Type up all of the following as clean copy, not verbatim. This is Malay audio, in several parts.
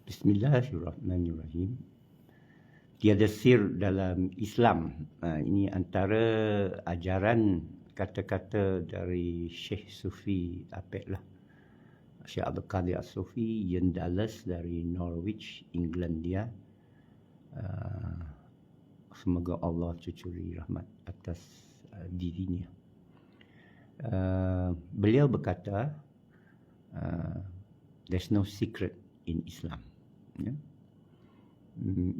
Bismillahirrahmanirrahim. Tiada sir dalam Islam. Ini antara ajaran kata-kata dari Syekh Sufi Apek lah. Syekh Abdul Qadir As-Sufi yang Dallas dari Norwich, England dia. Semoga Allah cucuri rahmat atas dirinya. Beliau berkata, there's no secret in Islam.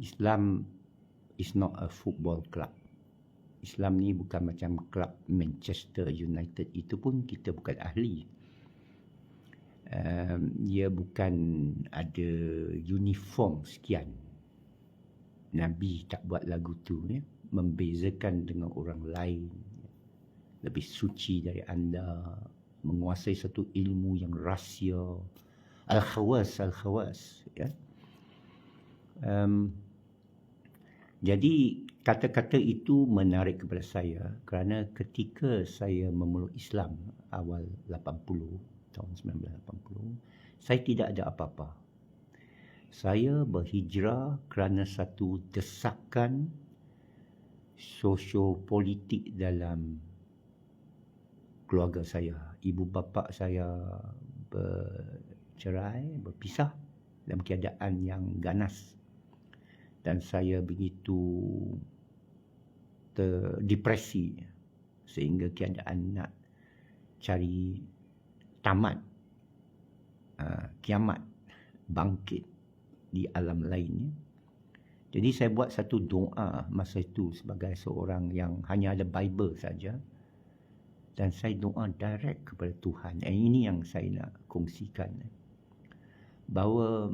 Islam is not a football club. Islam ni bukan macam klub Manchester United. Itu pun kita bukan ahli. Dia bukan ada uniform sekian. Nabi tak buat lagu tu membezakan dengan orang lain, lebih suci dari anda, menguasai satu ilmu yang rahsia, al-khawas ya. Jadi kata-kata itu menarik kepada saya kerana ketika saya memeluk Islam awal 80, tahun 1980, saya tidak ada apa-apa. Saya berhijrah kerana satu desakan sosiopolitik dalam keluarga saya. Ibu bapa saya berpisah dalam keadaan yang ganas. Dan saya begitu terdepresi sehingga keadaan nak cari kiamat bangkit di alam lainnya. Jadi saya buat satu doa masa itu sebagai seorang yang hanya ada Bible saja. Dan saya doa direct kepada Tuhan. Ini yang saya nak kongsikan. Bahawa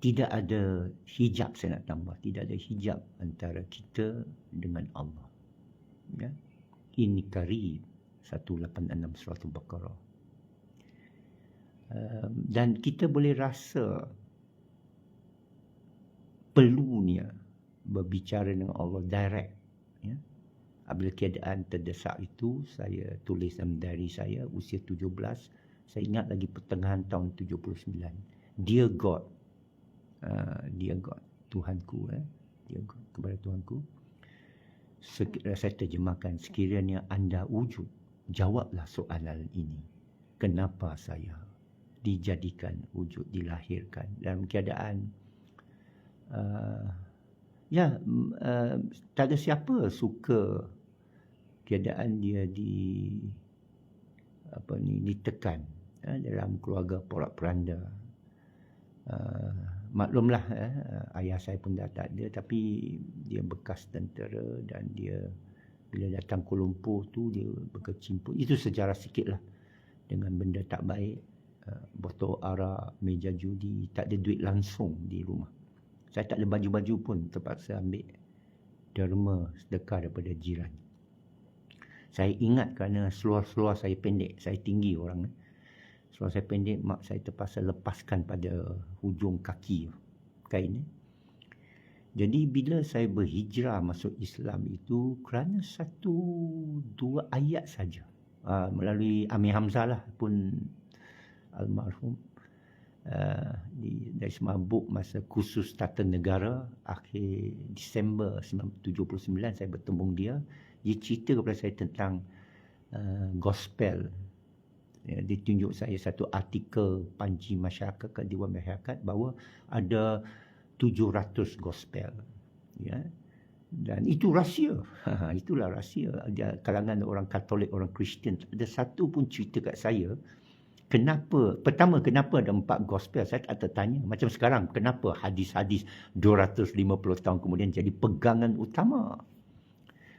tidak ada hijab, saya nak tambah. Tidak ada hijab antara kita dengan Allah. Ya? Ini Qarib 186 surah Al-Baqarah. Dan kita boleh rasa perlunya berbicara dengan Allah direct. Ya? Apabila keadaan terdesak itu, saya tulis dalam diary saya, usia 17, saya ingat lagi pertengahan tahun 79. Dear God, Tuhanku, Dear God, kepada Tuhanku, saya terjemahkan, sekiranya anda wujud, jawablah soalan ini. Kenapa saya dijadikan wujud, dilahirkan dalam keadaan tak ada siapa suka keadaan dia ditekan dalam keluarga porak-poranda. Maklumlah ayah saya pun dah tak ada, tapi dia bekas tentera dan dia bila datang Kuala Lumpur tu dia berkecimpung. Itu sejarah sikit lah dengan benda tak baik, botol arak, meja judi, tak ada duit langsung di rumah. Saya tak ada baju-baju pun, terpaksa ambil derma sedekah daripada jiran. Saya ingat kerana seluar-seluar saya pendek, saya tinggi orang. Seluar saya pendek, mak saya terpaksa lepaskan pada hujung kaki kain. Jadi bila saya berhijrah masuk Islam itu kerana dua ayat saja. Melalui Amir Hamzah lah pun almarhum. Dari semabuk masa kursus tata negara akhir Disember 1979 saya bertemu dia. Dia cerita kepada saya tentang gospel. Dia tunjuk saya satu artikel Panji Masyarakat kat Dewan Masyarakat bahawa ada 700 gospel. Ya. Dan itu rahsia. Itulah rahsia. Kalangan orang Katolik, orang Kristian, tak ada satu pun cerita kat saya. Kenapa ada 4 gospel? Saya tak tertanya. Macam sekarang, kenapa hadis-hadis 250 tahun kemudian jadi pegangan utama?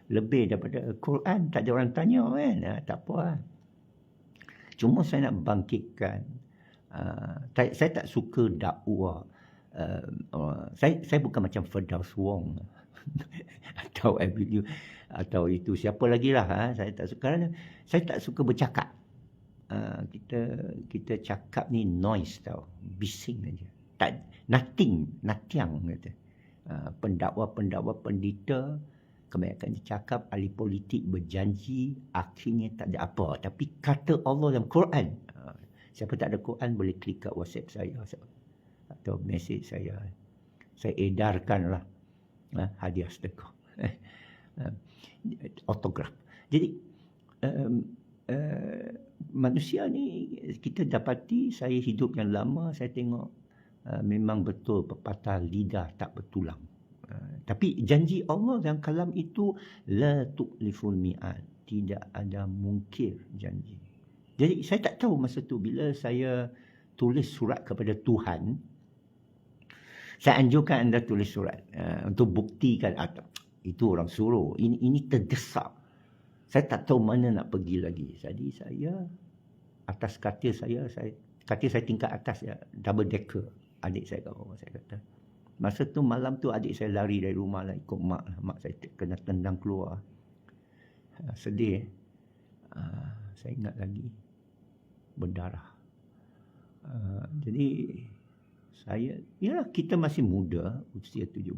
Lebih daripada Quran, tak ada orang tanya kan? Tak apa lah. Cuma saya nak bangkitkan. Saya tak suka dakwah. Saya bukan macam Firdaus Wong atau itu siapa lagi lah. Saya tak suka. Kerana saya tak suka bercakap. Kita cakap ni noise tau, bising aja. Nothing kata. Pendakwa pendeta kebanyakan dia cakap, ahli politik berjanji, akhirnya tak ada apa. Tapi kata Allah dalam Quran, siapa tak ada Quran boleh klik kat WhatsApp saya. atau mesej saya edarkanlah hadiah sedekah. Autograf. Jadi manusia ni kita dapati, saya hidup yang lama, saya tengok memang betul pepatah lidah tak bertulang. Tapi janji Allah dalam kalam itu la tu'liful mi'ad, tidak ada mungkir janji. Jadi saya tak tahu masa tu bila saya tulis surat kepada Tuhan, saya anjurkan anda tulis surat untuk buktikan itu orang suruh, ini terdesak. Saya tak tahu mana nak pergi lagi. Jadi saya atas katil saya tingkat atas ya, double decker. Adik saya kat bawah, saya kata. Masa tu malam tu adik saya lari dari rumah lah, ikut mak. Mak saya kena tendang keluar. Sedih. Saya ingat lagi. Berdarah. Jadi kita masih muda, usia 17.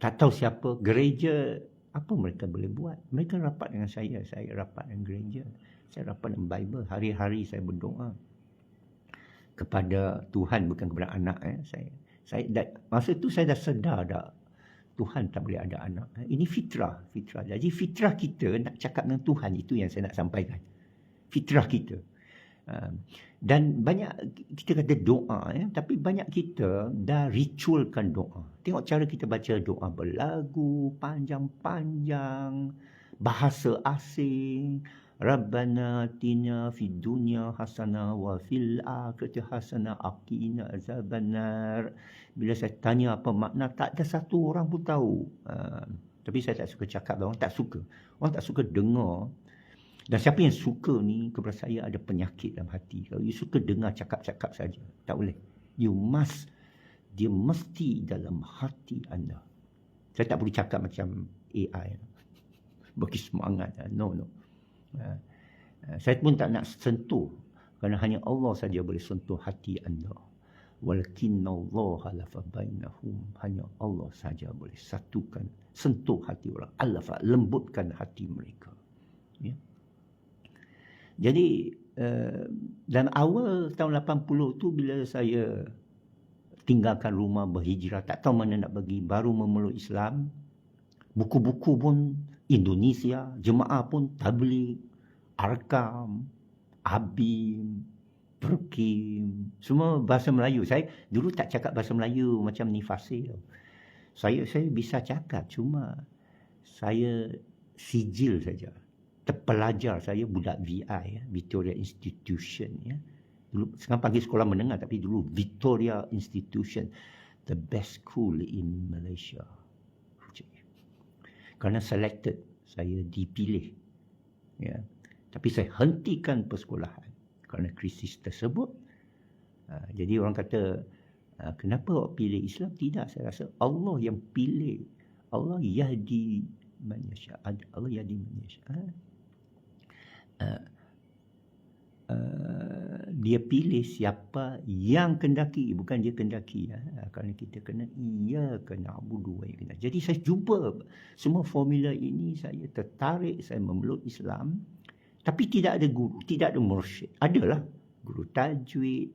Tak tahu siapa, gereja, apa mereka boleh buat. Mereka rapat dengan saya rapat dengan gereja. Saya rapat dengan Bible. Hari-hari saya berdoa kepada Tuhan, bukan kepada anak. Masa tu saya dah sedar dah, Tuhan tak boleh ada anak. Ini fitrah. Jadi fitrah kita nak cakap dengan Tuhan, itu yang saya nak sampaikan. Fitrah kita. Dan banyak kita kata doa, tapi banyak kita dah ritualkan doa. Tengok cara kita baca doa berlagu, panjang-panjang, bahasa asing. Rabbana atina fid dunya hasanah wa fil akhirati hasanah aqina azabannar. Bila saya tanya apa makna, tak ada satu orang pun tahu. Tapi saya tak suka cakap, orang tak suka. Orang tak suka dengar. Dan siapa yang suka ni, kepada saya ada penyakit dalam hati. Kalau you suka dengar cakap-cakap saja, tak boleh. Dia mesti dalam hati anda. Saya tak boleh cakap macam AI. Bagi semangat. No. Saya pun tak nak sentuh, kerana hanya Allah saja boleh sentuh hati anda. Walakinnallaha alafa bainahum, hanya Allah saja boleh sentuh hati orang. Alafa, lembutkan hati mereka. Ya. Jadi dalam awal tahun 80 tu, bila saya tinggalkan rumah, berhijrah, tak tahu mana nak pergi, baru memeluk Islam, buku-buku pun Indonesia, jemaah pun Tabligh, Arkam, Abim, Perkim, semua bahasa Melayu. Saya dulu tak cakap bahasa Melayu macam ni fasih. Saya bisa cakap, cuma saya sijil saja. Terpelajar, saya budak VI, Victoria Institution. Dulu sekarang panggil sekolah menengah, tapi dulu Victoria Institution, the best school in Malaysia. Kerana selected, saya dipilih. Ya. Tapi saya hentikan persekolahan kerana krisis tersebut. Jadi orang kata, kenapa awak pilih Islam? Tidak, saya rasa Allah yang pilih. Allah yahdi man yasha. Allah yahdi man yasha. Dia pilih siapa yang kendaki, bukan dia kendaki. Kerana kita kena kena abudu. Jadi saya jumpa semua formula ini, saya tertarik, saya memeluk Islam. Tapi tidak ada guru, tidak ada mursyid. Adalah guru tajwid,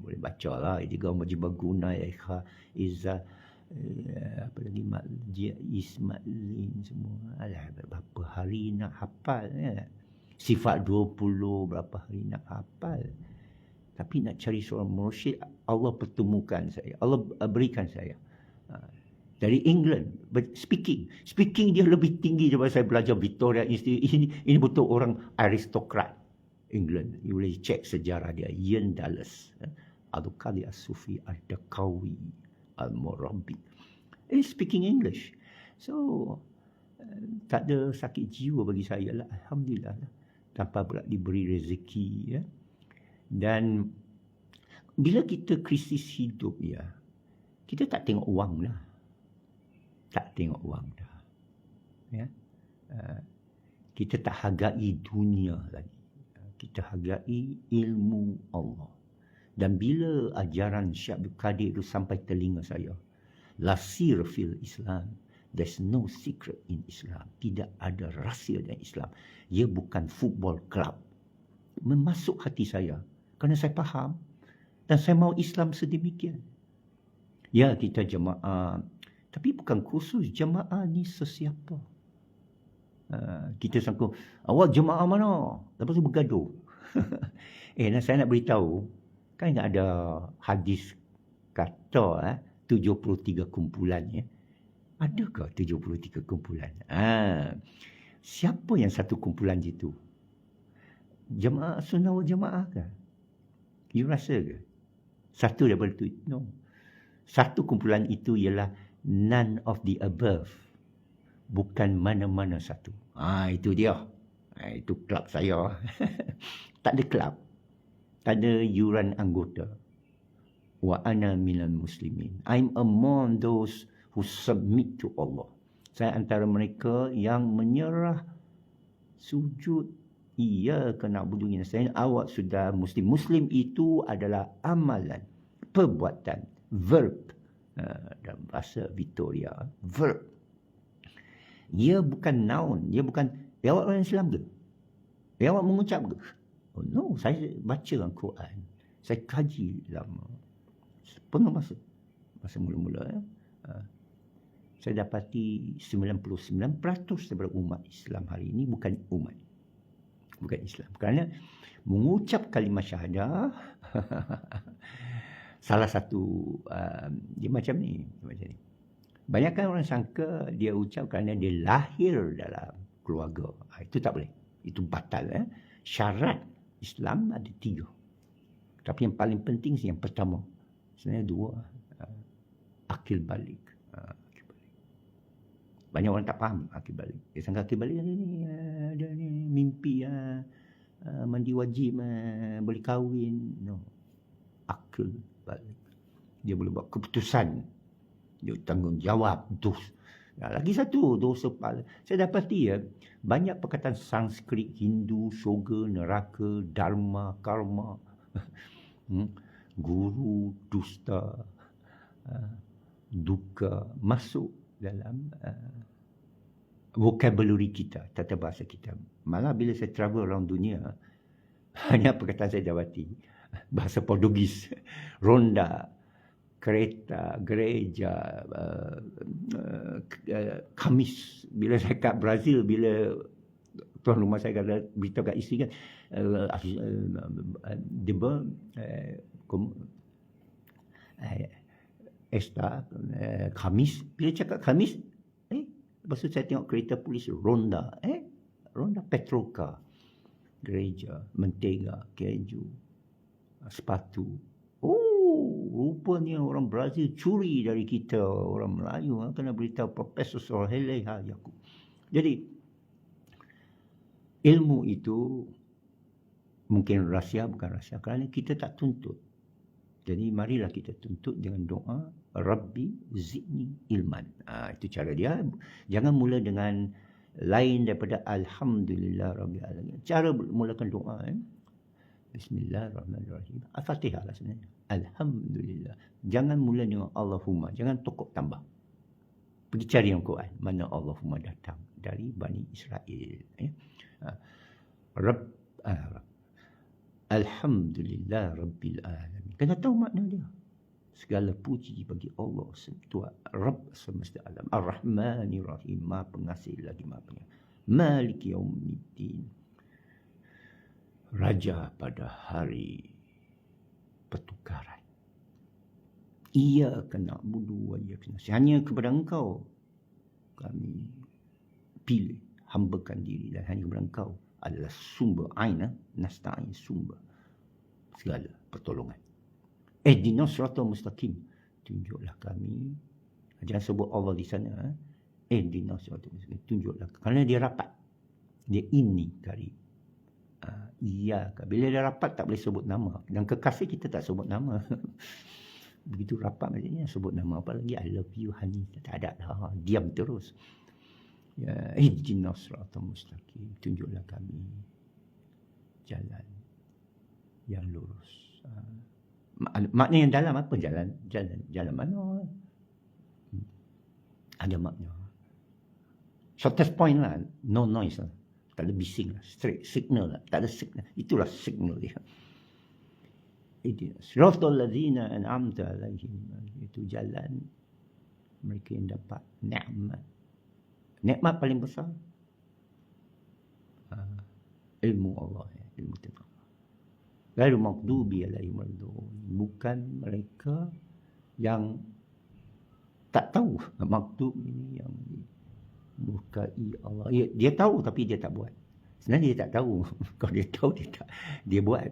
boleh baca lah, Idgham Majibah Guna, Izzah, apa lagi, Ismailin, semua. Alah, berapa hari nak hafal, Sifat 20, berapa hari nak hafal. Tapi nak cari seorang mursyid, Allah pertemukan saya. Allah berikan saya. Dari England, speaking dia lebih tinggi daripada saya belajar Victoria Institute. Ini betul orang aristokrat England. You boleh cek sejarah dia. Ian Dallas, Al-Qadi As-Sufi, Al-Dakawi, Al-Murabi. Speaking English. So, tak ada sakit jiwa bagi saya lah. Alhamdulillah lah. Tanpa pula diberi rezeki. Ya. Dan bila kita krisis hidup, kita tak tengok wang dah. Tak tengok wang dah. Ya. Kita tak hargai dunia lagi. Kita hargai ilmu Allah. Dan bila ajaran Syekh Abdul Qadir itu sampai telinga saya, la sir fil Islam, there's no secret in Islam. Tidak ada rahsia dalam Islam. Ia bukan football club. Memasuk hati saya. Kerana saya faham, Dan saya mau Islam sedemikian. Ya, kita jemaah. Tapi bukan khusus jemaah ni sesiapa. Kita sangka, awak jemaah mana? Lepas tu bergaduh. Saya nak beritahu, kan ada hadis kata 73 kumpulan. Adakah 73 kumpulan? Siapa yang satu kumpulan itu? Jemaah sunnah wal jemaah ke? You rasa ke? Satu daripada itu? No. Satu kumpulan itu ialah none of the above. Bukan mana-mana satu. Itu dia. Itu kelab saya. Tak ada kelab. Tak ada yuran anggota. Wa ana minal muslimin. I'm among those who submit to Allah. Saya antara mereka yang menyerah sujud. Iyyaka na'budu wa nasta'in. Awak sudah muslim. Muslim itu adalah amalan, perbuatan, verb. Dalam bahasa Victoria, verb. Ia bukan noun. Ia bukan, awak orang Islam ke? Awak mengucap ke? Oh no, saya baca Al-Quran. Saya kaji lama. Penuh masa. Masa mula-mula. Saya dapati 99% daripada umat Islam hari ini bukan umat. Bukan Islam. Kerana mengucap kalimah syahadah salah satu dia macam ni. Banyakkan orang sangka dia ucap kerana dia lahir dalam keluarga. Itu tak boleh. Itu batal. Syarat Islam ada 3. Tapi yang paling penting yang pertama. Sebenarnya 2. Akil balik. Banyak orang tak faham akil balik. Dia sangka akil balik ni ada ni mimpi mandi wajib boleh kahwin. No. Akil balik. Dia boleh buat keputusan. Dia tanggungjawab. Lagi satu dosa pahala. Saya dapati banyak perkataan Sanskrit, Hindu, syurga, neraka, dharma, karma, guru, dusta, duka masuk dalam vocabulary kita, tata bahasa kita. Malah bila saya travel around dunia, banyak perkataan saya dapati bahasa Portugis, ronda, kereta, gereja, Kamis. Bila saya kat Brazil, bila tuan rumah saya kata beritahu kat isteri kan, esta Kamis. Bila cakap Kamis, lepas tu saya tengok kereta polis ronda, ronda Petroka, gereja, mentega, keju, sepatu. Rupanya orang Brazil curi dari kita, orang Melayu. Kena beritahu Profesor Sorhele Hayaku. Jadi, ilmu itu mungkin rahsia, bukan rahsia. Kerana kita tak tuntut. Jadi, marilah kita tuntut dengan doa, Rabbi zidni ilman. Itu cara dia. Jangan mula dengan lain daripada Alhamdulillah Rabbil Alamin. Cara mulakan doa. Bismillahirrahmanirrahim. Al-Fatihah lah sebenarnya. Alhamdulillah. Jangan mula dengan Allahumma. Jangan tokok tambah. Pergi cari yang Quran. Mana Allahumma datang. Dari Bani Israel. Alhamdulillah Rabbil Alamin. Kena tahu makna dia. Segala puji bagi Allah Tuhan Rabb semesta alam. Ar-Rahmanir-Rahim. Maha pengasih lagi maha penyayang. Maliki yaumiddin. Raja pada hari pertukaran. Ia kena budu wa ia kena. Hanya kepada engkau kami pilih, hambakan diri, dan hanya kepada engkau adalah sumber aina, nasta'in, sumber segala pertolongan. Ihdinas siratal mustaqim. Tunjuklah kami. Jangan sebut Allah di sana. Ihdinas siratal mustaqim. Tunjuklah. Kerana dia rapat. Dia ini kari. Iya. Bila dia rapat tak boleh sebut nama. Dan kekasih kita tak sebut nama. Begitu rapat macamnya sebut nama apa lagi. I love you honey. Tak ada dah. Diam terus. Ya, ihdinas siratal mustaqim. Tunjuklah kami jalan yang lurus. Makna yang dalam apa? Jalan mana? Ada makna. Shortest point lah. No noise lah. Tak ada bising lah. Straight signal lah. Tak ada signal. Itulah signal dia. Siratal ladzina an'amta alaihim. Itu jalan mereka yang dapat nikmat. Nikmat paling besar ilmu Allah, ilmu tentang Allah. Ghairu maghdubi alaihim waladdallin. Bukan mereka yang tak tahu. Maghdub ini yang murkai Allah. Dia tahu tapi dia tak buat. Sebenarnya dia tak tahu. Kalau dia tahu dia buat.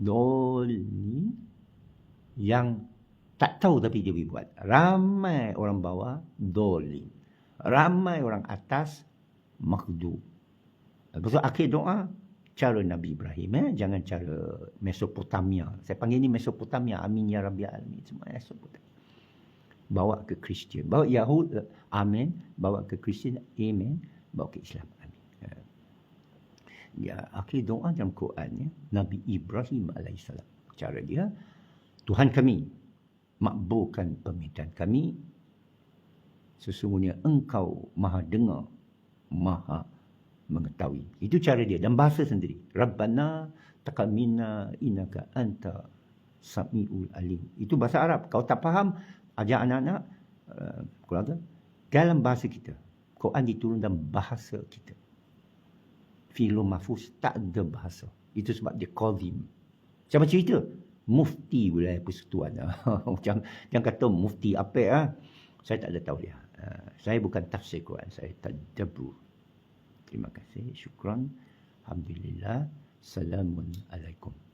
Dolin yang tak tahu tapi dia boleh buat. Ramai orang bawah dolin. Ramai orang atas maghdub. Lepas tu akhir doa cara Nabi Ibrahim, jangan cara Mesopotamia. Saya panggil ni Mesopotamia. Amin ya Rabbil Alamin. Semua Mesopotamia. Bawa ke Kristian. Bawa Yahud, amin. Bawa ke Kristian, amin. Bawa ke Islam, amin. Ya, akhir doa dalam Quran, Nabi Ibrahim AS. Cara dia, Tuhan kami, makbulkan permintaan kami. Sesungguhnya Engkau maha dengar, maha mengetahui. Itu cara dia dan bahasa sendiri. Rabbana taqammina innaka anta samiul alim. Itu bahasa Arab. Kau tak faham, ajar anak-anak keluarga dalam bahasa kita. Quran diturun dalam bahasa kita. Fi'lul mahfuz tak ada bahasa. Itu sebab dia qadim. Siapa cerita? Mufti wilayah Persekutuan. Jangan kata mufti apa saya tak ada tahu dia. Saya bukan tafsir Quran, saya tadabbur. Terima kasih. Syukran. Alhamdulillah. Assalamualaikum.